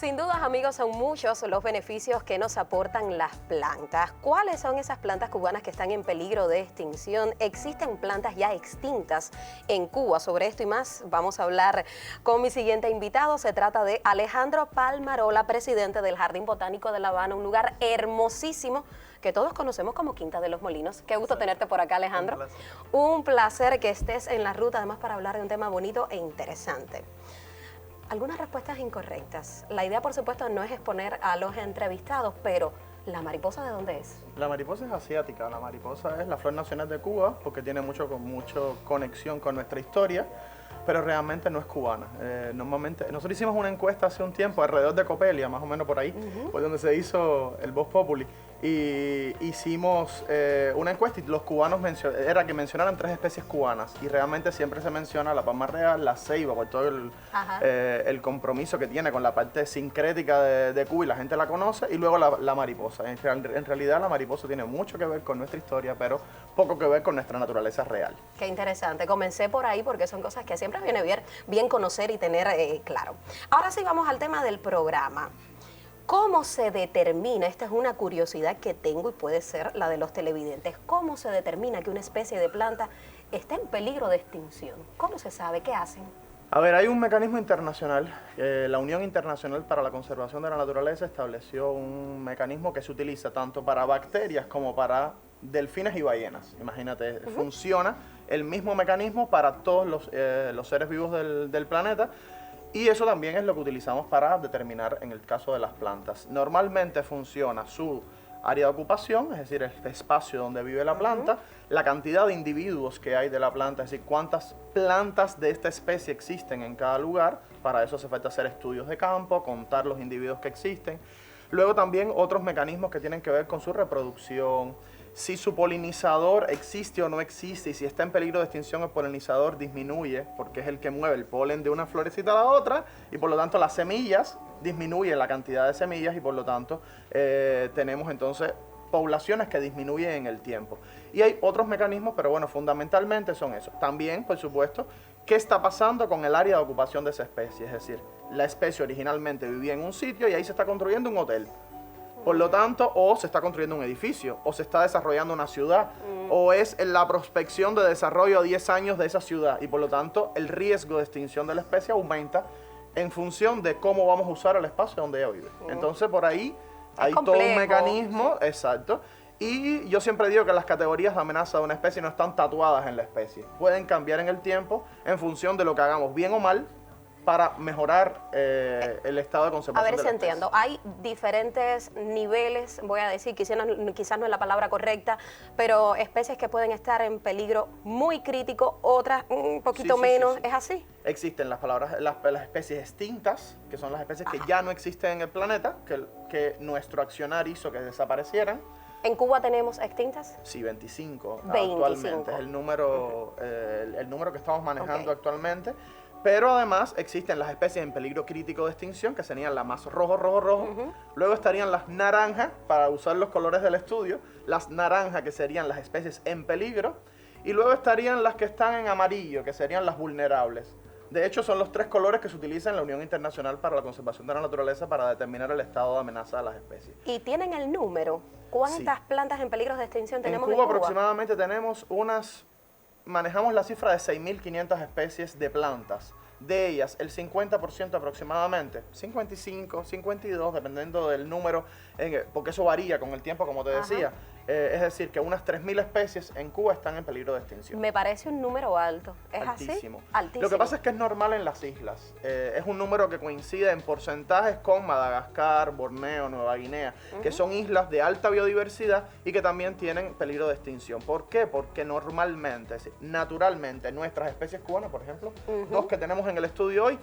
Sin dudas, amigos, son muchos los beneficios que nos aportan las plantas. ¿Cuáles son esas plantas cubanas que están en peligro de extinción? ¿Existen plantas ya extintas en Cuba? Sobre esto y más vamos a hablar con mi siguiente invitado. Se trata de Alejandro Palmarola, presidente del Jardín Botánico de La Habana, un lugar hermosísimo que todos conocemos como Quinta de los Molinos. Qué gusto tenerte por acá, Alejandro. Un placer que estés en la ruta, además para hablar de un tema bonito e interesante. Algunas respuestas incorrectas. La idea, por supuesto, no es exponer a los entrevistados, pero ¿la mariposa de dónde es? La mariposa es asiática. La mariposa es la flor nacional de Cuba porque tiene mucho conexión con nuestra historia, pero realmente no es cubana. Normalmente, nosotros hicimos una encuesta hace un tiempo alrededor de Copelia, más o menos por ahí, por donde se hizo el Voz Populi, y hicimos una encuesta y los cubanos era que mencionaran 3 especies cubanas, y realmente siempre se menciona la palma real, la ceiba, por todo el compromiso que tiene con la parte sincrética de Cuba y la gente la conoce, y luego la mariposa. En realidad la mariposa tiene mucho que ver con nuestra historia, pero poco que ver con nuestra naturaleza real. Qué interesante. Comencé por ahí porque son cosas que siempre viene bien conocer y tener claro. Ahora sí vamos al tema del programa. ¿Cómo se determina? Esta es una curiosidad que tengo y puede ser la de los televidentes. ¿Cómo se determina que una especie de planta está en peligro de extinción? ¿Cómo se sabe? ¿Qué hacen? A ver, hay un mecanismo internacional. La Unión Internacional para la Conservación de la Naturaleza estableció un mecanismo que se utiliza tanto para bacterias como para delfines y ballenas. Imagínate, funciona el mismo mecanismo para todos los seres vivos del planeta. Y eso también es lo que utilizamos para determinar en el caso de las plantas. Normalmente funciona su área de ocupación, es decir, el espacio donde vive la planta, la cantidad de individuos que hay de la planta, es decir, cuántas plantas de esta especie existen en cada lugar. Para eso hace falta hacer estudios de campo, contar los individuos que existen. Luego también otros mecanismos que tienen que ver con su reproducción, si su polinizador existe o no existe, y si está en peligro de extinción el polinizador disminuye, porque es el que mueve el polen de una florecita a la otra, y por lo tanto las semillas, disminuye la cantidad de semillas, y por lo tanto tenemos entonces poblaciones que disminuyen en el tiempo. Y hay otros mecanismos, pero bueno, fundamentalmente son esos. También, por supuesto, ¿qué está pasando con el área de ocupación de esa especie? Es decir, la especie originalmente vivía en un sitio y ahí se está construyendo un hotel. Por lo tanto, o se está construyendo un edificio, o se está desarrollando una ciudad, o es la prospección de desarrollo a 10 años de esa ciudad, y por lo tanto el riesgo de extinción de la especie aumenta en función de cómo vamos a usar el espacio donde ella vive. Entonces por ahí hay todo un mecanismo, exacto, y yo siempre digo que las categorías de amenaza de una especie no están tatuadas en la especie, pueden cambiar en el tiempo en función de lo que hagamos bien o mal, para mejorar el estado de conservación. A ver si entiendo. Hay diferentes niveles, voy a decir, quizás no es la palabra correcta, pero especies que pueden estar en peligro muy crítico, otras un poquito menos. ¿Es así? Existen las especies extintas, que son las especies que ya no existen en el planeta, que nuestro accionar hizo que desaparecieran. ¿En Cuba tenemos extintas? Sí, 25 actualmente. Es el número que estamos manejando actualmente. Pero además existen las especies en peligro crítico de extinción, que serían las más rojo. Luego estarían las naranjas, para usar los colores del estudio, las naranjas, que serían las especies en peligro. Y luego estarían las que están en amarillo, que serían las vulnerables. De hecho, son los 3 colores que se utilizan en la Unión Internacional para la Conservación de la Naturaleza para determinar el estado de amenaza de las especies. ¿Y tienen el número? ¿Cuántas plantas en peligro de extinción tenemos en Cuba? Cuba Aproximadamente tenemos manejamos la cifra de 6.500 especies de plantas. De ellas, el 50% aproximadamente, 55, 52, dependiendo del número, porque eso varía con el tiempo, como te decía. Es decir, que unas 3.000 especies en Cuba están en peligro de extinción. Me parece un número alto. ¿Es altísimo. Así? Altísimo. Lo que pasa es que es normal en las islas. Es un número que coincide en porcentajes con Madagascar, Borneo, Nueva Guinea, que son islas de alta biodiversidad y que también tienen peligro de extinción. ¿Por qué? Porque normalmente, es decir, naturalmente, nuestras especies cubanas, por ejemplo, 2 que tenemos en el estudio hoy,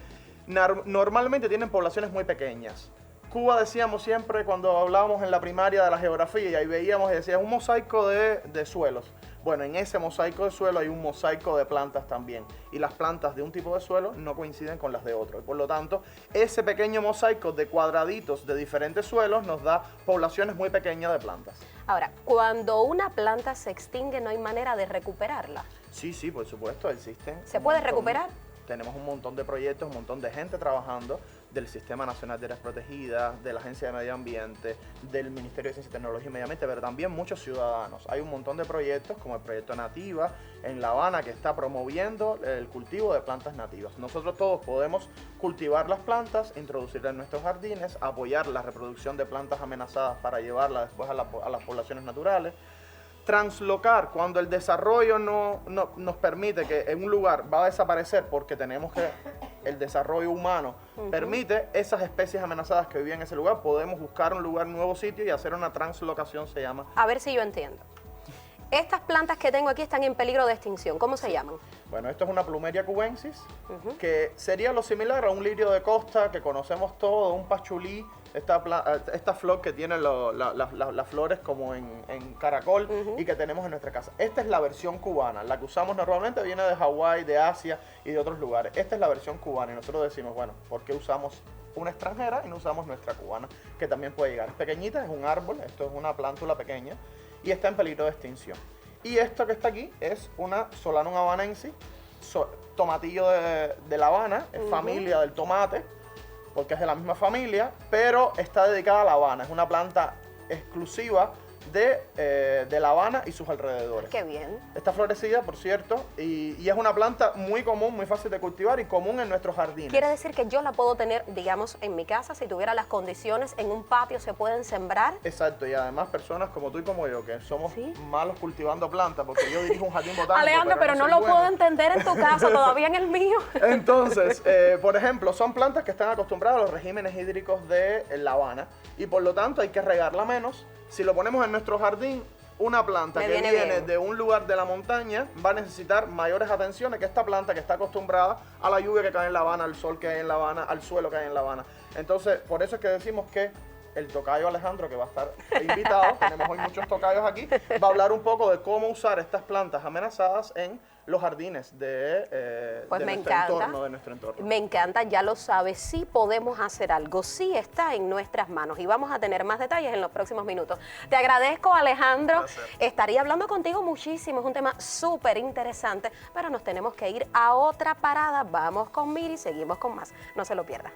normalmente tienen poblaciones muy pequeñas. Cuba, decíamos siempre cuando hablábamos en la primaria de la geografía, y ahí veíamos y decía, un mosaico de suelos. Bueno, en ese mosaico de suelo hay un mosaico de plantas también, y las plantas de un tipo de suelo no coinciden con las de otro, y por lo tanto, ese pequeño mosaico de cuadraditos de diferentes suelos nos da poblaciones muy pequeñas de plantas. Ahora, cuando una planta se extingue, ¿no hay manera de recuperarla? Sí, por supuesto, existen. ¿Se puede recuperar? tenemos un montón de proyectos, un montón de gente trabajando del Sistema Nacional de Áreas Protegidas, de la Agencia de Medio Ambiente, del Ministerio de Ciencia, Tecnología y Medio Ambiente, pero también muchos ciudadanos. Hay un montón de proyectos, como el proyecto Nativa en La Habana, que está promoviendo el cultivo de plantas nativas. Nosotros todos podemos cultivar las plantas, introducirlas en nuestros jardines, apoyar la reproducción de plantas amenazadas para llevarlas después a las poblaciones naturales. Translocar cuando el desarrollo no nos permite que en un lugar va a desaparecer porque tenemos que el desarrollo humano permite esas especies amenazadas que vivían en ese lugar, podemos buscar un lugar, un nuevo sitio y hacer una translocación, se llama. A ver si yo entiendo. Estas plantas que tengo aquí están en peligro de extinción. ¿Cómo se llaman? Bueno, esto es una Plumeria cubensis, que sería lo similar a un lirio de costa que conocemos todos, un pachulí, esta flor que tiene las flores como en caracol y que tenemos en nuestra casa. Esta es la versión cubana, la que usamos normalmente viene de Hawái, de Asia y de otros lugares. Esta es la versión cubana y nosotros decimos, bueno, ¿por qué usamos una extranjera y no usamos nuestra cubana? Que también puede llegar. Es pequeñita, es un árbol, esto es una plántula pequeña y está en peligro de extinción. Y esto que está aquí es una Solanum habanensis, tomatillo de La Habana, es familia del tomate, porque es de la misma familia, pero está dedicada a La Habana. Es una planta exclusiva de La Habana y sus alrededores. Qué bien. Está florecida, por cierto, y es una planta muy común, muy fácil de cultivar y común en nuestros jardines. Quiere decir que yo la puedo tener, digamos, en mi casa, si tuviera las condiciones, en un patio se pueden sembrar. Exacto, y además personas como tú y como yo, que somos malos cultivando plantas, porque yo dirijo un jardín botánico. Alejandro, pero no lo puedo entender en tu caso, todavía en el mío. Entonces, por ejemplo, son plantas que están acostumbradas a los regímenes hídricos de La Habana, y por lo tanto hay que regarla menos. Si lo ponemos en nuestro jardín, una planta que viene de un lugar de la montaña va a necesitar mayores atenciones que esta planta que está acostumbrada a la lluvia que cae en La Habana, al sol que hay en La Habana, al suelo que hay en La Habana. Entonces, por eso es que decimos que el tocayo Alejandro, que va a estar invitado, tenemos hoy muchos tocayos aquí, va a hablar un poco de cómo usar estas plantas amenazadas en los jardines de nuestro entorno. Me encanta, ya lo sabes, sí podemos hacer algo, sí está en nuestras manos y vamos a tener más detalles en los próximos minutos. Te agradezco, Alejandro. Estaría hablando contigo muchísimo, es un tema súper interesante, pero nos tenemos que ir a otra parada. Vamos con Miri, seguimos con más. No se lo pierda.